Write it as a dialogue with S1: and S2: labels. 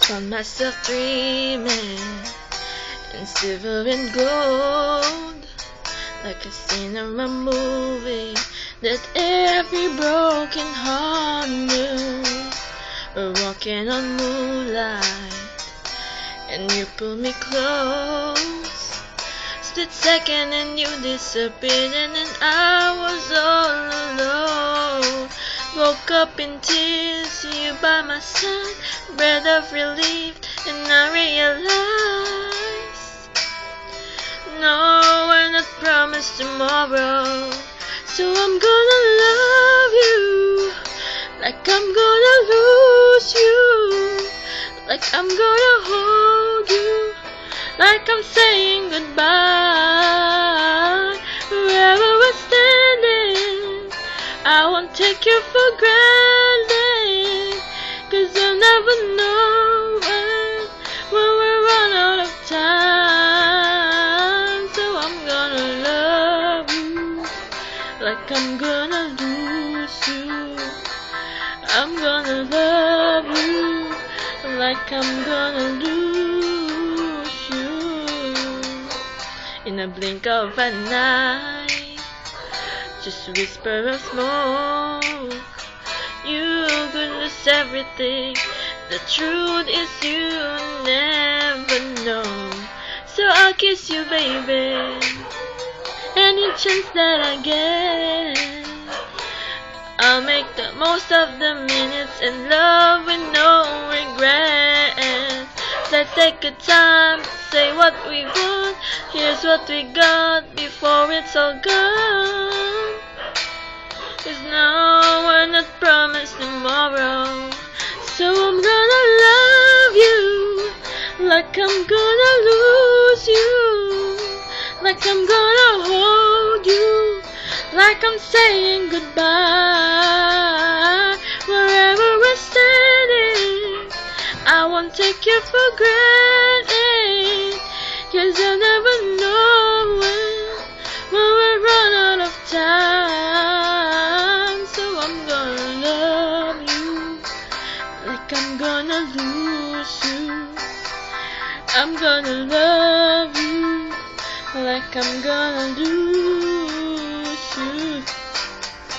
S1: Found myself dreaming in silver and gold, like a scene of a movie that every broken heart knew. We're walking on moonlight, and you pulled me close. Split second and you disappeared, and then I was all alone. Woke up in tears, you by my side, breath of relief, and I realized no one not promised tomorrow. So I'm gonna love you like I'm gonna lose you, like I'm gonna hold you, like I'm saying goodbye. Wherever we're standing, I won't take you for granted, 'cause you'll never know when we run out of time. So I'm gonna love you like I'm gonna lose you. I'm gonna love you like I'm gonna lose you. In a blink of an eye, just a whisper of smoke, you could lose everything. The truth is you never know. So I'll kiss you, baby, any chance that I get. I'll make the most of the minutes and love with no regrets. Let's take a time to say what we want. Here's what we got before it's all gone. 'Cause no one not promised tomorrow. So I'm gonna love you like I'm gonna lose you, like I'm gonna hold you, like I'm saying goodbye. Wherever we're standing, I won't take you for granted, 'cause you'll never know when we run out of time. So I'm gonna love you like I'm gonna lose you. I'm gonna love you like I'm gonna lose